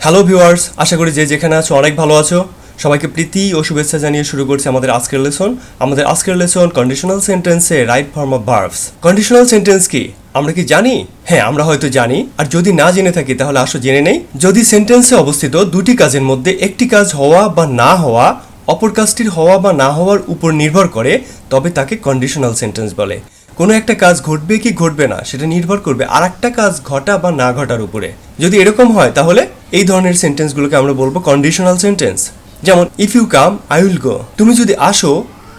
Hello viewers, আশা করি যে যেখানে আছো অনেক ভালো আছো। সবাইকে প্রীতি ও শুভেচ্ছা জানিয়ে শুরু করছি আমাদের আজকের লেসন কন্ডিশনাল সেন্টেন্সে right form of verbs. Conditional sentence কি আমরা কি জানি? হ্যাঁ, আমরা হয়তো জানি, আর যদি না জেনে থাকি তাহলে আসো জেনে নেই। যদি সেন্টেন্সে অবস্থিত দুটি কাজের মধ্যে একটি কাজ হওয়া বা না হওয়া অপর কাজটির হওয়া বা না হওয়ার উপর নির্ভর করে, তবে তাকে কন্ডিশনাল সেন্টেন্স বলে। কোনো একটা কাজ ঘটবে কি ঘটবে না সেটা নির্ভর করবে আর একটা কাজ ঘটা বা না ঘটার উপরে। যদি এরকম হয় তাহলে এই ধরনের সেন্টেন্সগুলোকে আমরা বলবো কন্ডিশনাল সেন্টেন্স। যেমন if you come I will go, তুমি যদি আসো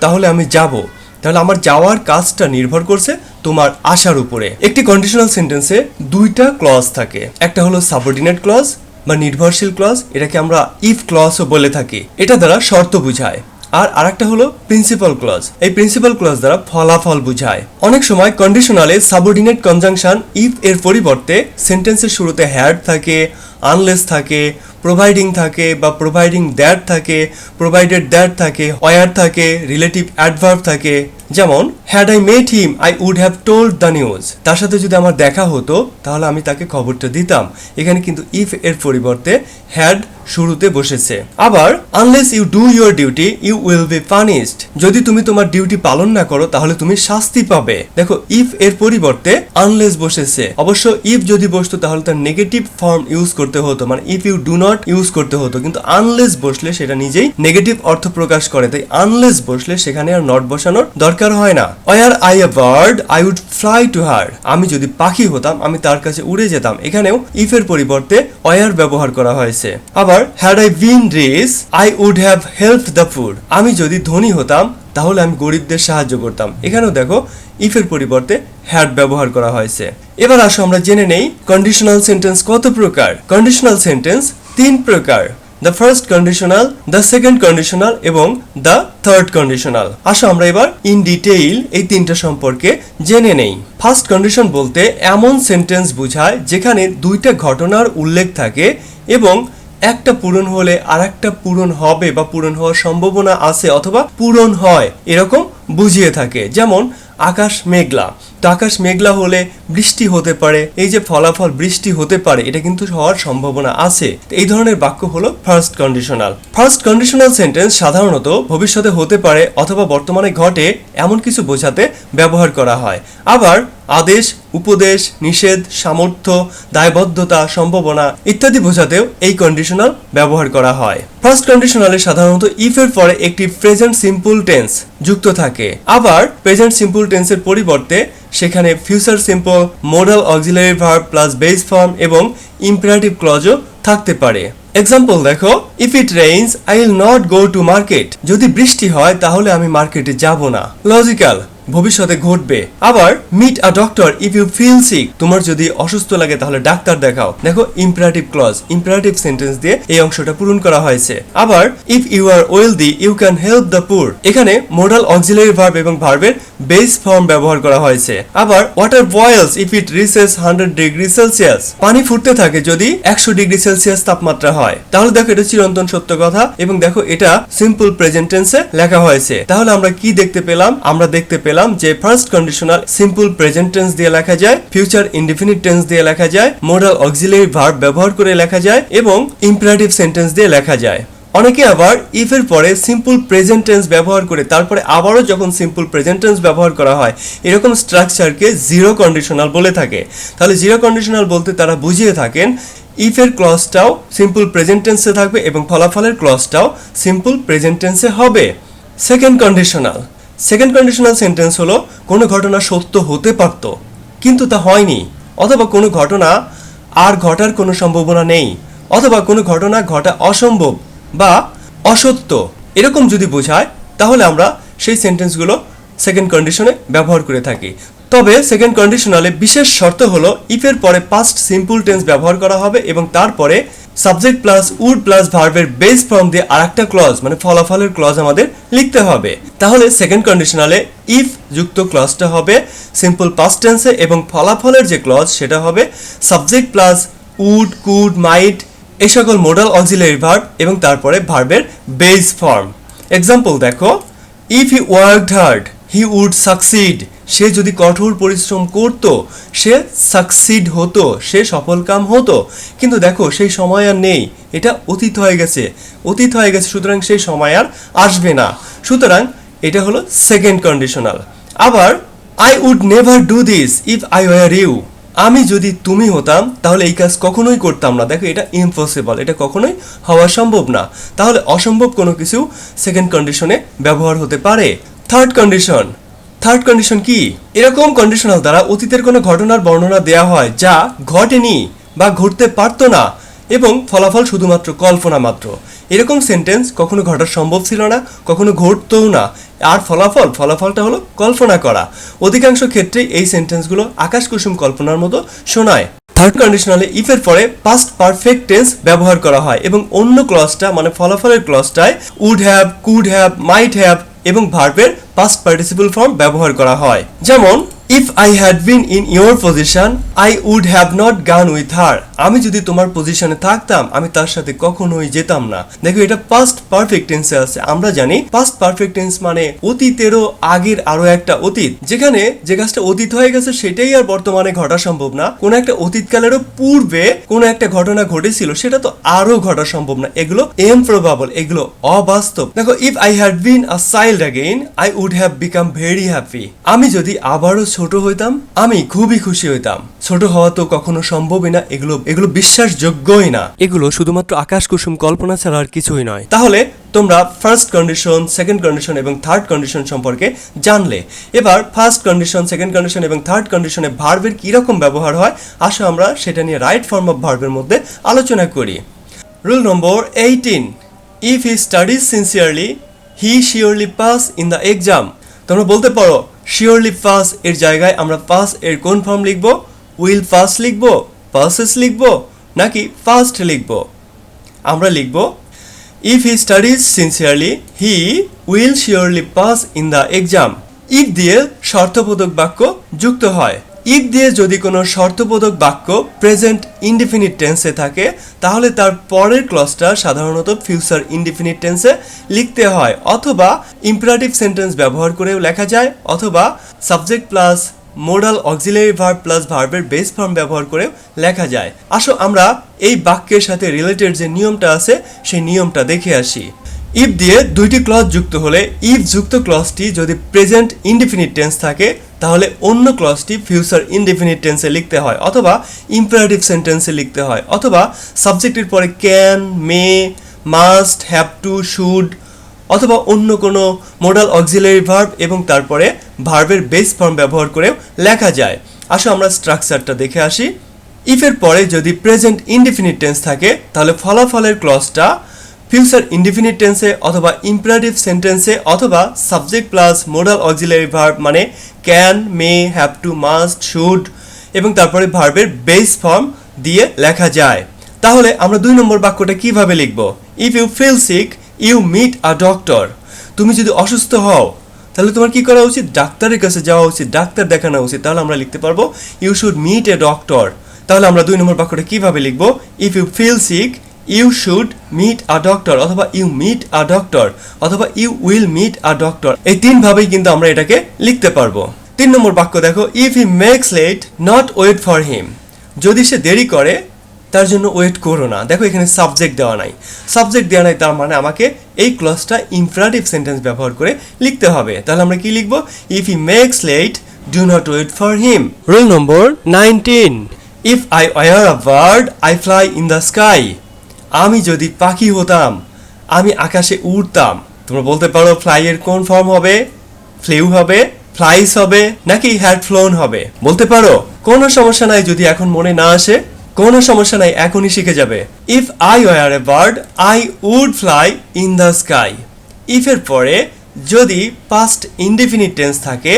তাহলে আমি যাব। তাহলে আমার যাওয়ার কাজটা নির্ভর করছে তোমার আসার উপরে। একটি কন্ডিশনাল সেন্টেন্সে দুইটা ক্লজ থাকে, একটা হলো সাবঅর্ডিনেট ক্লজ বা নির্ভরশীল ক্লজ, এটাকে আমরা ইফ ক্লজও বলে থাকি, এটা দ্বারা শর্ত বুঝায়। আর আরেকটা হলো প্রিন্সিপাল ক্লজ, এই প্রিন্সিপাল ক্লজ দ্বারা ফলাফল বুঝায়। অনেক সময় কন্ডিশনালে সাবঅর্ডিনেট কনজাংশন ইফ এর পরিবর্তে সেন্টেন্সের শুরুতে হ্যাড থাকে, আনলেস থাকে, প্রোভাইডিং থাকে বা প্রোভাইডিং দ্যাট থাকে, প্রোভাইডেড দ্যাট থাকে, ওয়ার থাকে, রিলেটিভ অ্যাডভার্ব থাকে। যেমন had I met him I would have told the news, তার সাথে যদি আমার দেখা হতো তাহলে আমি তাকে খবরটা দিতাম। এখানে কিন্তু ইফ এর পরিবর্তে হ্যাড শুরুতে বসেছে। আবার unless you do your duty you will be punished, যদি তুমি তোমার ডিউটি পালন না করো তাহলে তুমি শাস্তি পাবে। দেখো ইফ এর পরিবর্তে আনলেস বসেছে। অবশ্য ইফ যদি বসতো তাহলে তার নেগেটিভ ফর্ম ইউজ করতে হতো, মানে if you do not use করতে হতো, কিন্তু আনলেস বসলে সেটা নিজেই নেগেটিভ অর্থ প্রকাশ করে। তাই আনলেস বসলে সেখানে আর নট বসানোর দরকার হয় না। Were I a bird I would fly to her, আমি যদি পাখি হতাম আমি তার কাছে উড়ে যেতাম। এখানেও ইফ এর পরিবর্তে ওয়ার ব্যবহার করা হয়েছে। আবার had I been rich I would have helped the poor, আমি যদি ধনী হতাম তাহলে আমি গরিবদের সাহায্য করতাম। এখানেও দেখো ইফের পরিবর্তে হ্যাড ব্যবহার করা হয়েছে। এবার আসো আমরা জেনে নেই কন্ডিশনাল সেন্টেন্স কত প্রকার। কন্ডিশনাল সেন্টেন্স তিন প্রকার, the first conditional, the second conditional এবং দ্য থার্ড কন্ডিশনাল। আসো আমরা এবার ইন ডিটেইল এই তিনটা সম্পর্কে জেনে নেই। ফার্স্ট কন্ডিশন বলতে এমন সেন্টেন্স বোঝায় যেখানে দুইটা ঘটনার উল্লেখ থাকে এবং একটা পূরণ হলে আর একটা পূরণ হবে বা পূরণ হওয়ার সম্ভাবনা আছে অথবা পূরণ হয়, এরকম বুঝিয়ে থাকে। যেমন আকাশ মেঘলা, তো আকাশ মেঘলা হলে বৃষ্টি হতে পারে, এই যে ফলাফল বৃষ্টি হতে পারে এটা কিন্তু হওয়ার সম্ভাবনা আছে। এই ধরনের বাক্য হলো first conditional. First conditional sentence সাধারণত ভবিষ্যতে হতে পারে অথবা বর্তমানে ঘটে এমন কিছু বোঝাতে ব্যবহার করা হয়। আবার আদেশ, উপদেশ, নিষেধ, সামর্থ্য, দায়বদ্ধতা, সম্ভাবনা ইত্যাদি বোঝাতেও এই কন্ডিশনাল ব্যবহার করা হয়। ফার্স্ট কন্ডিশনালে সাধারণত ইফ এর পরে একটি প্রেজেন্ট সিম্পল টেন্স যুক্ত থাকে। আবার প্রেজেন্ট সিম্পল টেন্সের পরিবর্তে সেখানে future simple, modal auxiliary verb plus base form এবং ইম্পারেটিভ ক্লজও থাকতে পারে। এক্সাম্পল দেখো, if it rains I will not go to market, যদি বৃষ্টি হয় তাহলে আমি মার্কেটে যাব না। লজিক্যাল, ভবিষ্যতে ঘটবে। আবার meet a doctor if you feel sick, তোমার যদি অসুস্থ লাগে তাহলে ডাক্তার দেখাও। দেখো ইম্পারেটিভ ক্লজ, ইম্পারেটিভ সেন্টেন্স দিয়ে এই অংশটা পূরণ করা হয়েছে। আবার if you are wealthy you can help the poor, এখানে মোডাল অক্সিলারি ভার্ব এবং ভার্বের বেস ফর্ম ব্যবহার করা হয়েছে। আবার water boils if it reaches 100 degree Celsius, পানি ফুটতে থাকে যদি 100 ডিগ্রি সেলসিয়াস তাপমাত্রা হয়। তাহলে দেখো এটা চিরন্তন সত্য কথা এবং দেখো এটা সিম্পল প্রেজেন্ট টেন্সে লেখা হয়েছে। তাহলে আমরা কি দেখতে পেলাম? আমরা দেখতে পেলাম যে first conditional simple present tense দিয়ে লেখা যায়, ফিউচার ইনডিফিনিট টেন্স দিয়ে লেখা যায়, মোডাল অক্সিলারি ভার্ব ব্যবহার করে লেখা যায় এবং ইম্পারেটিভ সেন্টেন্স দিয়ে লেখা যায়। অনেকে আবার ইফ এর পরে সিম্পল প্রেজেন্ট টেন্স ব্যবহার করে তারপরে আবারও যখন সিম্পল প্রেজেন্ট টেন্স ব্যবহার করা হয় এরকম স্ট্রাকচারকে জিরো কন্ডিশনাল বলে থাকে। তাহলে জিরো কন্ডিশনাল বলতে তারা বুঝিয়ে থাকেন ইফ এর ক্লজটাও সিম্পল প্রেজেন্ট টেন্সে থাকবে এবং ফলাফলের ক্লজটাও সিম্পল প্রেজেন্ট টেন্সে হবে। Second conditional, second conditional sentence হলো কোনো ঘটনা সত্য হতে পারত কিন্তু তা হয়নি, অথবা কোনো ঘটনা আর ঘটার কোনো সম্ভাবনা নেই, অথবা কোনো ঘটনা ঘটা অসম্ভব বা অসত্য, এরকম যদি বোঝায় তাহলে আমরা সেই সেন্টেন্সগুলো সেকেন্ড কন্ডিশনে ব্যবহার করে থাকি। তবে সেকেন্ড কন্ডিশনালে বিশেষ শর্ত হলো ইফের পরে পাস্ট সিম্পল টেন্স ব্যবহার করা হবে এবং তারপরে সাবজেক্ট প্লাস উড প্লাস ভার্বের বেস ফর্ম দিয়ে আরেকটা ক্লজ মানে ফলাফলের ক্লজ আমাদের লিখতে হবে। তাহলে সেকেন্ড কন্ডিশনালে ইফ যুক্ত ক্লজটা হবে সিম্পল পাস্ট টেন্সে এবং ফলাফলের যে ক্লজ সেটা হবে subject plus would, could, might এই সকল মোডাল অক্সিলারি ভার্ব এবং তারপরে ভার্বের বেস ফর্ম। এক্সাম্পল দেখো, if he worked hard he would succeed, সে যদি কঠোর পরিশ্রম করত, সে সাকসিড হতো, সে সফলকাম হতো। কিন্তু দেখো সেই সময় আর নেই, এটা অতীত হয়ে গেছে, সুতরাং সেই সময় আর আসবে না। সুতরাং এটা হলো সেকেন্ড কন্ডিশনাল। আবার I would never do this if I were you, আমি যদি তুমি হতাম তাহলে এই কাজ কখনোই করতাম না। দেখো এটা ইম্পসিবল, এটা কখনোই হওয়া সম্ভব না। তাহলে অসম্ভব কোনো কিছু সেকেন্ড কন্ডিশনে ব্যবহার হতে পারে। থার্ড কন্ডিশন কি? এরকম কন্ডিশনাল দ্বারা অতীতের কোনো ঘটনার বর্ণনা দেয়া হয় যা ঘটেনি বা ঘটতে পারতো না এবং ফলাফল শুধুমাত্র কল্পনা মাত্র। এরকম সেন্টেন্স কখনো ঘটা সম্ভব ছিল না, কখনো ঘটতও না। আর ফলাফলটা হলো কল্পনা করা। অধিকাংশ ক্ষেত্রে এই সেন্টেন্সগুলো আকাশ কুসুম কল্পনার মতো শোনায়। থার্ড কন্ডিশনালে ইফের পরে পাস্ট পারফেক্ট টেন্স ব্যবহার করা হয় এবং অন্য ক্লজটা মানে ফলাফলের ক্লজটায় would have, could have, might have এবং ভার্বের পাস্ট পার্টিসিপল ফর্ম ব্যবহার করা হয়। যেমন if I had been in your position I would have not gone with her, আমি যদি তোমার পজিশনে থাকতাম আমি তার সাথে কখনোই যেতাম না। দেখো এটা পাস্ট পারফেক্ট টেন্সে আছে। আমরা জানি পাস্ট পারফেক্ট টেন্স মানে অতীতেরও আগের আরো একটা অতীত, যেখানে যে কাজটা অতীত হয়ে গেছে সেটাই আর বর্তমানে ঘটা সম্ভব না। কোন একটা অতীতকালেরও পূর্বে কোন একটা ঘটনা ঘটেছিল সেটা তো আরো ঘটা সম্ভব না। এগুলো ইমপ্রবাবল, এগুলো অবাস্তব। দেখো if I had been a child again I would have become very happy, আমি যদি আবারও ছোট হইতাম আমি খুবই খুশি হইতাম। ছোট হওয়া তো কখনো সম্ভবই না, এগুলো বিশ্বাসযোগ্যই না, এগুলো শুধুমাত্র আকাশ কুসুম কল্পনা ছাড়া আর কিছুই নয়। তাহলে তোমরা ফার্স্ট কন্ডিশন, সেকেন্ড কন্ডিশন এবং থার্ড কন্ডিশন সম্পর্কে জানলে। এবার ফার্স্ট কন্ডিশন, সেকেন্ড কন্ডিশন এবং থার্ড কন্ডিশনে ভার্বের কিরকম ব্যবহার হয়, আসো আমরা সেটা নিয়ে রাইট ফর্ম অফ ভার্বের মধ্যে আলোচনা করি। Rule number 18, if he studies sincerely he surely pass in the exam. তোমরা বলতে পারো শিওরলি পাস এর জায়গায় আমরা পাস এর কোন ফর্ম লিখবো? উইল পাস লিখবো, পাসেস লিখবো নাকি ফাস্ট লিখবো? আমরা লিখবো if he studies sincerely he will surely pass in the exam. If দিয়ে শর্তবোধক বাক্য যুক্ত হয়। ইফ দিয়ে যদি কোনো শর্তবোধক বাক্য প্রেজেন্ট ইনডিফিনিট টেন্সে থাকে তাহলে তার পরের ক্লজটা সাধারণত ফিউচার ইনডিফিনিট টেন্সে লিখতে হয়, অথবা ইম্পারেটিভ সেন্টেন্স ব্যবহার করেও লেখা যায়, অথবা subject plus modal auxiliary verb plus ভার্বের বেস ফর্ম ব্যবহার করেও লেখা যায়। আসো আমরা এই বাক্যের সাথে রিলেটেড যে নিয়মটা আছে সেই নিয়মটা দেখে আসি। ইফ দিয়ে দুইটি ক্লজ যুক্ত হলে ইফ যুক্ত ক্লজটি যদি প্রেজেন্ট ইনডিফিনিট টেন্স থাকে তাহলে অন্য ক্লজটি ফিউচার ইনডিফিনিট টেন্সে লিখতে হয়, অথবা ইম্পারেটিভ সেন্টেন্সে লিখতে হয়, অথবা সাবজেক্টের পরে can, May, must, have to, should, অথবা অন্য কোনো মোডাল অক্সিলারি ভার্ব এবং তারপরে ভার্বের বেস ফর্ম ব্যবহার করেও লেখা যায়। আসো আমরা স্ট্রাকচারটা দেখে আসি। ইফের পরে যদি প্রেজেন্ট ইনডিফিনিট টেন্স থাকে তাহলে ফলাফলের ক্লজটা ফিউচার ইনডিফিনিট টেন্সে অথবা ইম্পারেটিভ সেন্টেন্সে অথবা subject plus modal auxiliary verb মানে can, may, have to, must, should এবং তারপরে ভার্বের বেস ফর্ম দিয়ে লেখা যায়। তাহলে আমরা 2 নম্বর বাক্যটা কিভাবে লিখব? If you feel sick you meet a doctor. তুমি যদি অসুস্থ হও তাহলে তোমার কি করা উচিত? ডাক্তারের কাছে যাওয়া উচিত, ডাক্তার দেখানো উচিত। তাহলে আমরা লিখতে পারবো you should meet a doctor. তাহলে আমরা 2 নম্বর বাক্যটা কিভাবে লিখব? If you feel sick you should meet a doctor, অথবা ইউ মিট আ ডক্টর, অথবা you will meet a doctor. এই 3 ভাবেই কিন্তু আমরা এটাকে লিখতে পারবো। 3 নম্বর বাক্য দেখো, if he makes late not wait for him. যদি সে দেরি করে তার জন্য ওয়েট করো না। দেখো এখানে সাবজেক্ট দেওয়া নাই, তার মানে আমাকে এই ক্লজটা ইম্পারেটিভ সেন্টেন্স ব্যবহার করে লিখতে হবে। তাহলে আমরা কি লিখবো? If he makes late do not wait for him. Rule নম্বর 19, if I were a bird I fly in the sky. আমি যদি পাখি হতাম আমি আকাশে উড়তাম। তোমরা বলতে পারো ফ্লাই এর কোন ফর্ম হবে? ফ্লিউ হবে, ফ্লাইস হবে নাকি হ্যাড ফ্লোন হবে? বলতে পারো। কোনো সমস্যা নাই যদি এখন মনে না আসে, কোনো সমস্যা নাই, এখনই শিখে যাবে। If I were a bird I would fly in the sky. If এর পরে যদি পাস্ট ইনডিফিনিট টেন্স থাকে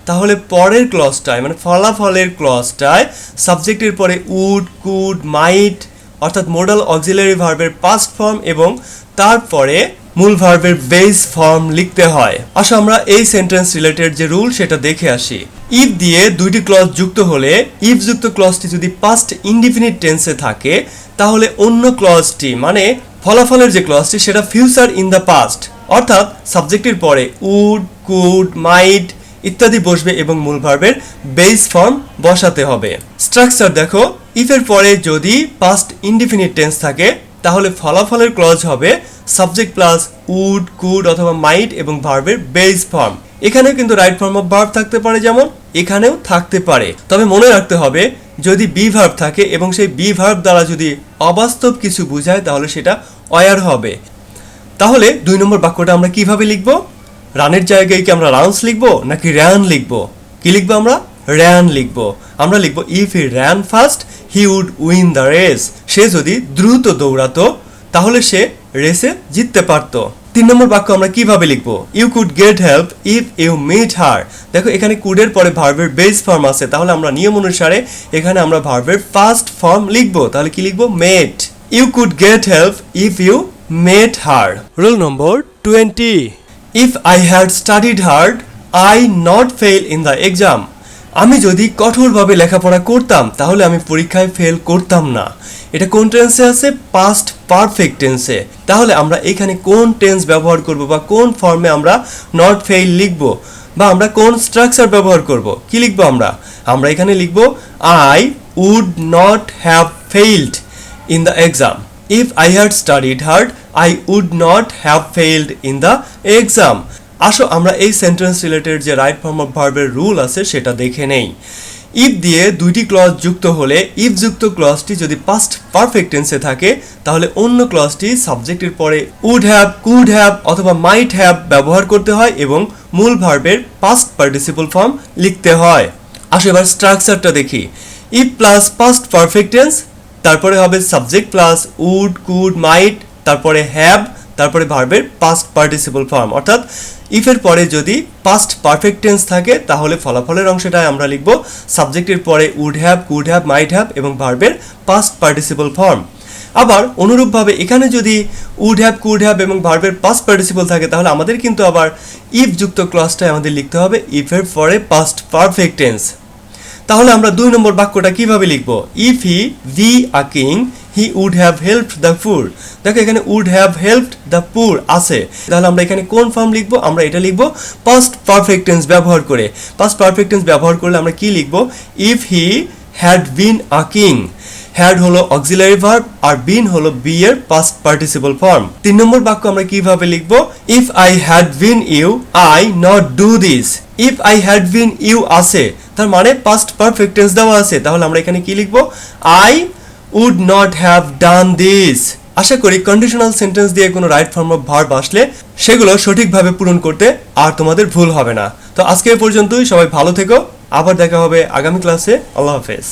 তাহলে পরের ক্লজটায় মানে ফলাফলের ক্লজটায় সাবজেক্টের পরে উড, কুড, মাইট অর্থাৎ মোডাল অক্সিলারি ভার্বের পাস্ট ফর্ম এবং তারপরে মূল ভার্বের বেস ফর্ম লিখতে হয়। আসো আমরা এই সেন্টেন্স রিলেটেড যে রুল সেটা দেখে আসি। ইফ দিয়ে দুইটি ক্লজ যুক্ত হলে ইফ যুক্ত ক্লজটি যদি পাস্ট ইনডিফিনিট টেন্সে থাকে তাহলে অন্য ক্লজটি মানে ফলাফলের যে ক্লজটি সেটা ফিউচার ইন দ্য পাস্ট, অর্থাৎ সাবজেক্টের পরে উড, কুড, মাইট ইত্যাদি বসবে এবং মূল ভার্বের বেস ফর্ম বসাতে হবে। স্ট্রাকচার দেখো, ইফ এর পরে যদি পাস্ট ইনডিফিনিট টেন্স থাকে তাহলে ফলাফলের ক্লজ হবে সাবজেক্ট প্লাস উড, কুড অথবা মাইট এবং ভার্বের বেস ফর্ম। এখানেও কিন্তু রাইট ফর্ম অফ ভার্ব থাকতে পারে, যেমন এখানেও থাকতে পারে। তবে মনে রাখতে হবে যদি বি ভার্ব থাকে এবং সেই বি ভার্ব দ্বারা যদি অবাস্তব কিছু বোঝায় তাহলে সেটা অয়ার হবে। তাহলে 2 নম্বর বাক্যটা আমরা কিভাবে লিখব? রানের জায়গায় কি আমরা রানস লিখব নাকি র্যান লিখব? কি লিখবো আমরা? র্যান লিখব। আমরা লিখব if he ran fast he would win the race. সে যদি দ্রুত দৌড়াতো তাহলে সে রেসে জিততে পারত। 3 নম্বর বাক্য আমরা কিভাবে লিখব? You could get help if you meet her. দেখো এখানে কুডের পরে ভার্বের বেস ফর্ম আছে, তাহলে আমরা নিয়ম অনুসারে এখানে আমরা ভার্বের ফার্স্ট ফর্ম লিখব। তাহলে কি লিখব? Met. You could get help if you met her. Rule number 20, if I had studied hard I not fail in the exam. আমি যদি কঠোরভাবে লেখাপড়া করতাম তাহলে আমি পরীক্ষায় ফেল করতাম না। এটা কোন টেন্সে আছে? পাস্ট পারফেক্ট টেন্সে। তাহলে আমরা এখানে কোন টেন্স ব্যবহার করব বা কোন ফর্মে আমরা নট ফেল লিখব বা আমরা কোন স্ট্রাকচার ব্যবহার করব? কি লিখব আমরা এখানে লিখব I would not have failed in the exam. If I had studied hard I would not have failed in the exam. আসো আমরা এই সেন্টেন্স রিলেটেড যে রাইট ফর্ম অফ ভার্বের রুল আছে সেটা দেখে নেই। ইফ দিয়ে দুইটি ক্লজ যুক্ত হলে ইফ যুক্ত ক্লজটি যদি পাস্ট পারফেক্ট টেন্সে থাকে তাহলে অন্য ক্লজটি সাবজেক্টের পরে উড হ্যাভ, কুড হ্যাভ অথবা মাইট হ্যাভ ব্যবহার করতে হয় এবং মূল ভার্বের পাস্ট পার্টিসিপল ফর্ম লিখতে হয়। আসো এবার স্ট্রাকচারটা দেখি। If plus past perfect tense, তারপরে হবে সাবজেক্ট প্লাস উড, কুড, মাইট, তারপরে হ্যাভ, তারপরে ভার্বের পাস্ট পার্টিসিপল ফর্ম। অর্থাৎ ইফের পরে যদি পাস্ট পারফেক্ট টেন্স থাকে তাহলে ফলাফলের অংশটায় আমরা লিখব সাবজেক্টের পরে would have, could have, might have এবং ভার্বের পাস্ট পার্টিসিপল ফর্ম। আবার অনুরূপভাবে এখানে যদি উড হ্যাভ, কুড হ্যাভ এবং ভার্বের পাস্ট পার্টিসিপল থাকে তাহলে আমাদের কিন্তু আবার ইফ যুক্ত ক্লজটায় আমাদের লিখতে হবে ইফের পরে পাস্ট পারফেক্ট টেন্স। তাহলে আমরা 2 নম্বর বাক্যটা কিভাবে লিখব? If he be a king he would have helped the poor. দেখো এখানে উড হ্যাভ হেল্পড দ্য পুর আছে, তাহলে আমরা এখানে কোন ফর্ম লিখব? আমরা এটা লিখব পাস্ট পারফেক্ট টেন্স ব্যবহার করে। পাস্ট পারফেক্ট টেন্স ব্যবহার করলে আমরা কি লিখব? If he had been a king. Had হলো অক্সিলারি ভার্ব আর বিন হলো বি এর পাস্ট পার্টিসিপল ফর্ম। 3 নম্বর বাক্য আমরা কিভাবে লিখব? If I had been you I not do this. If I had been you আছে, তার মানে পাস্ট পারফেক্ট টেন্স দেওয়া আছে, তাহলে আমরা এখানে কি লিখব? I would not have done this. আশা করি কন্ডিশনাল সেন্টেন্স দিয়ে কোনো রাইট ফর্ম অফ ভার্ব আসলে সেগুলো সঠিকভাবে পূরণ করতে আর তোমাদের ভুল হবে না। তো আজকে এ পর্যন্তই, সবাই ভালো থেকো, আবার দেখা হবে আগামী ক্লাসে। আল্লাহ হাফেজ।